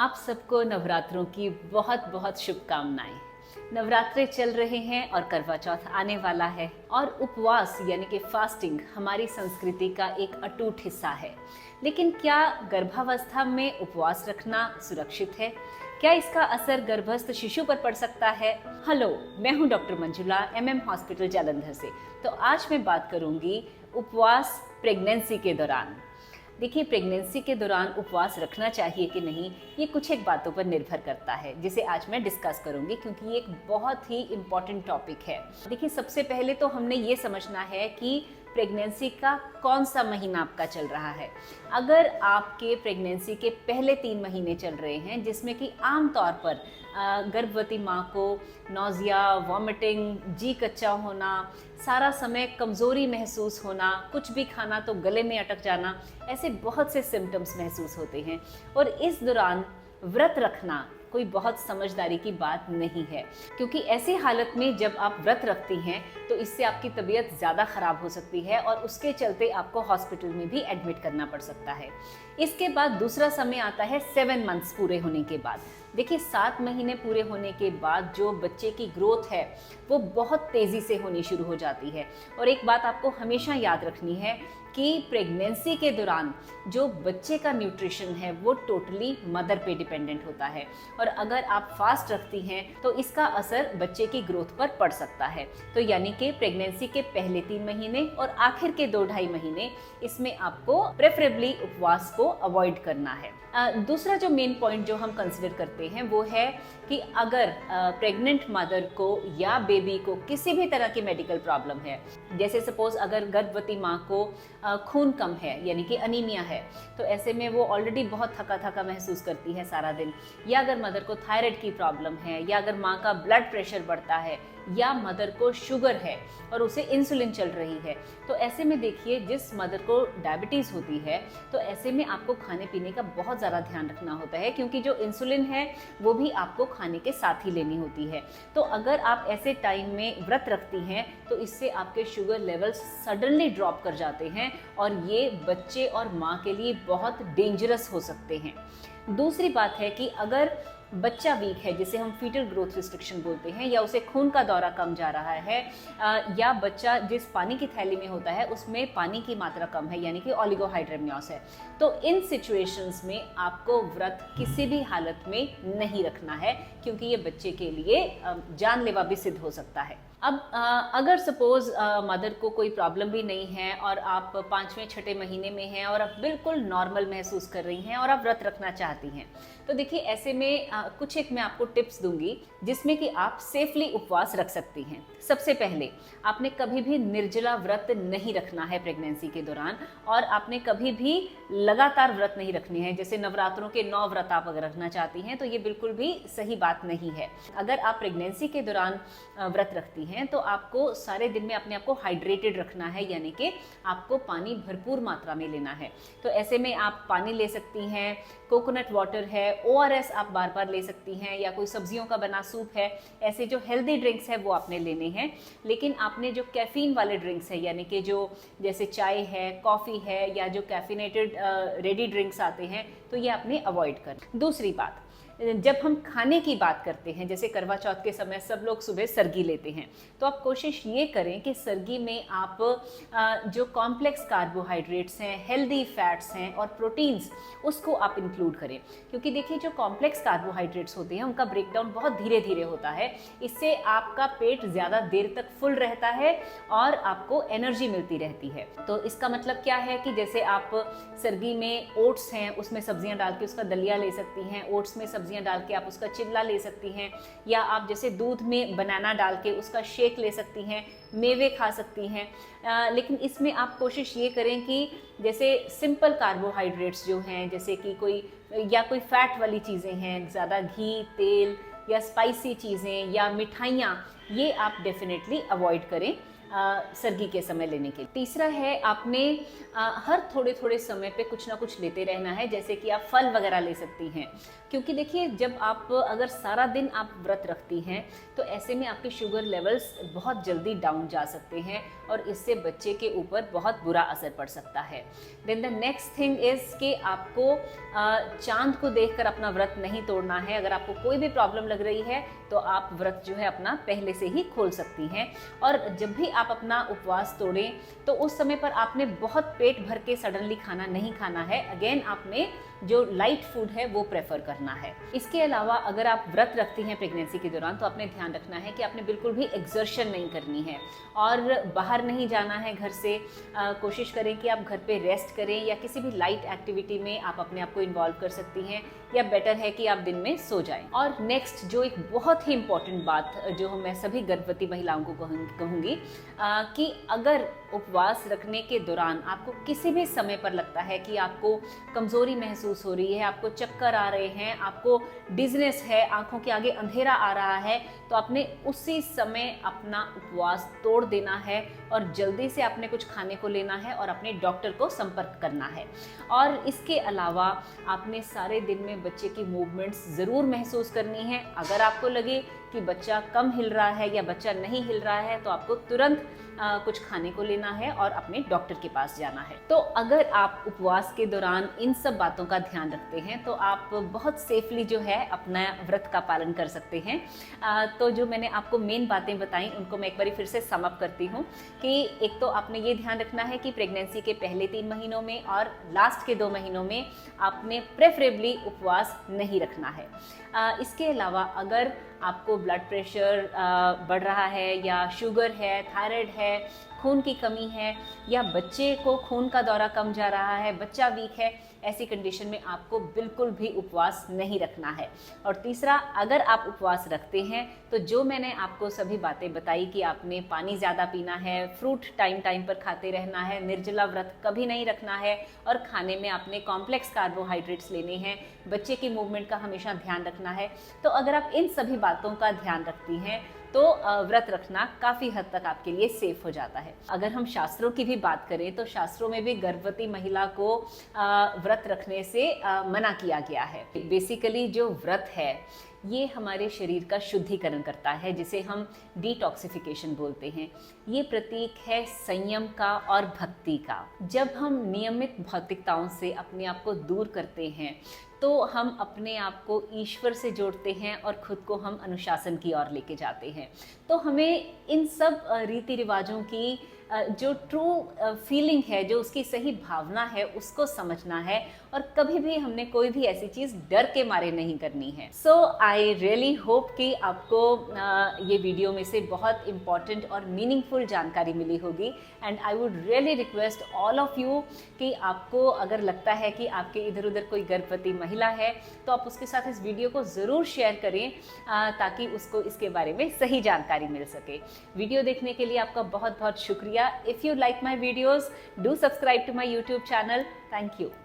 आप सबको नवरात्रों की बहुत बहुत शुभकामनाएं। नवरात्रे चल रहे हैं और करवा चौथ आने वाला है और उपवास यानी कि फास्टिंग हमारी संस्कृति का एक अटूट हिस्सा है। लेकिन क्या गर्भावस्था में उपवास रखना सुरक्षित है? क्या इसका असर गर्भस्थ शिशु पर पड़ सकता है? हेलो, मैं हूं doctor Manjula, MM hospital Jalandhar से। तो आज मैं बात करूंगी उपवास प्रेगनेंसी के दौरान। देखिए, प्रेगनेंसी के दौरान उपवास रखना चाहिए कि नहीं, ये कुछ एक बातों पर निर्भर करता है, जिसे आज मैं डिस्कस करूंगी क्योंकि ये एक बहुत ही इम्पॉर्टेंट टॉपिक है। देखिए, सबसे पहले तो हमने ये समझना है कि प्रेगनेंसी का कौन सा महीना आपका चल रहा है। अगर आपके प्रेगनेंसी के पहले 3 महीने चल रहे हैं, जिसमें कि आमतौर पर गर्भवती माँ को नौजिया, वॉमिटिंग, जी कच्चा होना, सारा समय कमज़ोरी महसूस होना, कुछ भी खाना तो गले में अटक जाना, ऐसे बहुत से सिम्टम्स महसूस होते हैं। और इस दौरान व्रत रखना कोई बहुत समझदारी की बात नहीं है, क्योंकि ऐसी हालत में जब आप व्रत रखती हैं तो इससे आपकी तबीयत ज़्यादा ख़राब हो सकती है और उसके चलते आपको हॉस्पिटल में भी एडमिट करना पड़ सकता है। इसके बाद दूसरा समय आता है 7 मंथ्स पूरे होने के बाद। देखिए, 7 महीने पूरे होने के बाद जो बच्चे की ग्रोथ है वो बहुत तेज़ी से होनी शुरू हो जाती है। और एक बात आपको हमेशा याद रखनी है कि प्रेगनेंसी के दौरान जो बच्चे का न्यूट्रिशन है वो टोटली मदर पे डिपेंडेंट होता है, और अगर आप फास्ट रखती हैं तो इसका असर बच्चे की ग्रोथ पर पड़ सकता है। तो यानी कि प्रेगनेंसी के पहले 3 महीने और आखिर के 2-2.5 महीने, इसमें आपको प्रेफरेबली उपवास को अवॉइड करना है। दूसरा जो मेन पॉइंट जो हम कंसिडर करते हैं वो है कि अगर प्रेग्नेंट मदर को या बेबी को किसी भी तरह की मेडिकल प्रॉब्लम है, जैसे सपोज अगर गर्भवती माँ को खून कम है यानी कि अनीमिया है, तो ऐसे में वो ऑलरेडी बहुत थका थका महसूस करती है सारा दिन, या अगर मदर को थायराइड की प्रॉब्लम है, या अगर माँ का ब्लड प्रेशर बढ़ता है, या मदर को शुगर है और उसे इंसुलिन चल रही है, तो ऐसे में देखिए, जिस मदर को डायबिटीज़ होती है तो ऐसे में आपको खाने पीने का बहुत ज़्यादा ध्यान रखना होता है, क्योंकि जो इंसुलिन है वो भी आपको खाने के साथ ही लेनी होती है। तो अगर आप ऐसे टाइम में व्रत रखती हैं तो इससे आपके शुगर लेवल्स सडनली ड्रॉप कर जाते हैं और ये बच्चे और माँ के लिए बहुत डेंजरस हो सकते हैं। दूसरी बात है कि अगर बच्चा वीक है, जिसे हम फीटल ग्रोथ रिस्ट्रिक्शन बोलते हैं, या उसे खून का दौरा कम जा रहा है, या बच्चा जिस पानी की थैली में होता है उसमें पानी की मात्रा कम है यानी कि ओलिगोहाइड्रेमियोस है, तो इन सिचुएशंस में आपको व्रत किसी भी हालत में नहीं रखना है, क्योंकि ये बच्चे के लिए जानलेवा भी सिद्ध हो सकता है। अब अगर सपोज मदर को कोई प्रॉब्लम भी नहीं है और आप 5वें-6ठे महीने में हैं और आप बिल्कुल नॉर्मल महसूस कर रही हैं और आप व्रत रखना चाहती हैं, तो देखिए, ऐसे में कुछ एक मैं आपको टिप्स दूंगी जिसमें कि आप सेफली उपवास रख सकती हैं। सबसे पहले, आपने कभी भी निर्जला व्रत नहीं रखना है प्रेगनेंसी के दौरान, और आपने कभी भी लगातार व्रत नहीं रखनी है। जैसे नवरात्रों के 9 व्रत आप अगर रखना चाहती हैं तो ये बिल्कुल भी सही बात नहीं है। अगर आप प्रेगनेंसी के दौरान व्रत रखती हैं तो आपको सारे दिन में अपने आप को हाइड्रेटेड रखना है, यानी कि आपको पानी भरपूर मात्रा में लेना है। तो ऐसे में आप पानी ले सकती हैं, कोकोनट वाटर है, ORS आप बार बार ले सकती हैं, या कोई सब्जियों का बना सूप है। ऐसे जो हेल्दी ड्रिंक्स है वो आपने लेने हैं। लेकिन आपने जो कैफीन वाले ड्रिंक्स है, यानी कि जो जैसे चाय है, कॉफ़ी है, या जो कैफिनेटेड रेडी ड्रिंक्स आते हैं, तो ये आपने अवॉइड करना। दूसरी बात, जब हम खाने की बात करते हैं, जैसे करवा चौथ के समय सब लोग सुबह सरगी लेते हैं, तो आप कोशिश ये करें कि सरगी में आप जो कॉम्प्लेक्स कार्बोहाइड्रेट्स हैं, हेल्दी फैट्स हैं और प्रोटीन्स, उसको आप इंक्लूड करें। क्योंकि देखिए, जो कॉम्प्लेक्स कार्बोहाइड्रेट्स होते हैं उनका ब्रेकडाउन बहुत धीरे धीरे होता है। इससे आपका पेट ज़्यादा देर तक फुल रहता है और आपको एनर्जी मिलती रहती है। तो इसका मतलब क्या है कि जैसे आप सरगी में ओट्स हैं, उसमें सब्जियां डाल के उसका दलिया ले सकती हैं, ओट्स में सब्जियां डाल के आप उसका चिल्ला ले सकती हैं, या आप जैसे दूध में बनाना डाल के उसका शेक ले सकती हैं, मेवे खा सकती हैं। लेकिन इसमें आप कोशिश ये करें कि जैसे सिंपल कार्बोहाइड्रेट्स जो हैं, जैसे कि कोई फैट वाली चीज़ें हैं, ज़्यादा घी, तेल या स्पाइसी चीज़ें या मिठाइयाँ, ये आप डेफिनेटली अवॉइड करें। सर्दी के समय लेने के लिए। तीसरा है आपने हर थोड़े थोड़े समय पे कुछ ना कुछ लेते रहना है, जैसे कि आप फल वगैरह ले सकती हैं, क्योंकि देखिए जब आप अगर सारा दिन आप व्रत रखती हैं तो ऐसे में आपके शुगर लेवल्स बहुत जल्दी डाउन जा सकते हैं और इससे बच्चे के ऊपर बहुत बुरा असर पड़ सकता है। Then the next thing is कि आपको चांद को देखकर अपना व्रत नहीं तोड़ना है। अगर आपको कोई भी प्रॉब्लम लग रही है तो आप व्रत जो है अपना पहले से ही खोल सकती हैं। और जब भी आप अपना उपवास तोड़ें तो उस समय पर आपने बहुत पेट भर के सडनली खाना नहीं खाना है। अगेन आपने जो लाइट फूड है वो प्रेफर करना है। इसके अलावा अगर आप व्रत रखती हैं प्रेगनेंसी के दौरान तो आपने ध्यान रखना है कि आपने बिल्कुल भी एक्सर्शन नहीं करनी है और बाहर नहीं जाना है घर से। कोशिश करें कि आप घर पे रेस्ट करें या किसी भी लाइट एक्टिविटी में आप अपने आप को इन्वॉल्व कर सकती हैं, या बेटर है कि आप दिन में सो जाएं। और नेक्स्ट जो एक बहुत ही इम्पॉर्टेंट बात जो मैं सभी गर्भवती महिलाओं को कहूँगी कि अगर उपवास रखने के दौरान आपको किसी भी समय पर लगता है कि आपको कमज़ोरी महसूस हो रही है, आपको चक्कर आ रहे हैं, आपको डिज़नेस है, आंखों के आगे अंधेरा आ रहा है, तो आपने उसी समय अपना उपवास तोड़ देना है और जल्दी से आपने कुछ खाने को लेना है और अपने डॉक्टर को संपर्क करना है। और इसके अलावा आपने सारे दिन में बच्चे की मूवमेंट्स ज़रूर महसूस करनी है। अगर आपको लगे कि बच्चा कम हिल रहा है या बच्चा नहीं हिल रहा है तो आपको तुरंत कुछ खाने को लेना है और अपने डॉक्टर के पास जाना है। तो अगर आप उपवास के दौरान इन सब बातों का ध्यान रखते हैं तो आप बहुत सेफली जो है अपना व्रत का पालन कर सकते हैं। तो जो मैंने आपको मेन बातें बताई उनको मैं एक बार फिर से सम अप करती हूँ कि एक तो आपने ये ध्यान रखना है कि प्रेगनेंसी के पहले 3 महीनों में और लास्ट के 2 महीनों में आपने प्रेफरेबली उपवास नहीं रखना है। इसके अलावा अगर आपको ब्लड प्रेशर बढ़ रहा है या शुगर है, थायराइड है, खून की कमी है या बच्चे को खून का दौरा कम जा रहा है, बच्चा वीक है, ऐसी कंडीशन में आपको बिल्कुल भी उपवास नहीं रखना है। और तीसरा, अगर आप उपवास रखते हैं तो जो मैंने आपको सभी बातें बताई कि आपने पानी ज़्यादा पीना है, फ्रूट टाइम टाइम पर खाते रहना है, निर्जला व्रत कभी नहीं रखना है और खाने में आपने कॉम्प्लेक्स कार्बोहाइड्रेट्स लेने हैं, बच्चे की मूवमेंट का हमेशा ध्यान रखना है। तो अगर आप इन सभी बातों का ध्यान रखती हैं तो व्रत रखना काफ़ी हद तक आपके लिए सेफ हो जाता है। अगर हम शास्त्रों की भी बात करें तो शास्त्रों में भी गर्भवती महिला को व्रत रखने से मना किया गया है। बेसिकली जो व्रत है ये हमारे शरीर का शुद्धिकरण करता है, जिसे हम डिटॉक्सिफिकेशन बोलते हैं। ये प्रतीक है संयम का और भक्ति का। जब हम नियमित भौतिकताओं से अपने आप को दूर करते हैं तो हम अपने आप को ईश्वर से जोड़ते हैं और खुद को हम अनुशासन की ओर लेके जाते हैं। तो हमें इन सब रीति रिवाजों की जो ट्रू फीलिंग है, जो उसकी सही भावना है, उसको समझना है और कभी भी हमने कोई भी ऐसी चीज़ डर के मारे नहीं करनी है। सो आई रियली होप कि आपको ये वीडियो में से बहुत इम्पॉर्टेंट और मीनिंगफुल जानकारी मिली होगी। And I would really request all of you कि आपको अगर लगता है कि आपके इधर उधर कोई गर्भवती महिला है तो आप उसके साथ इस वीडियो को ज़रूर शेयर करें ताकि उसको इसके बारे में सही जानकारी मिल सके। वीडियो देखने के लिए आपका बहुत बहुत शुक्रिया। If you like my videos, do subscribe to my YouTube channel. Thank you.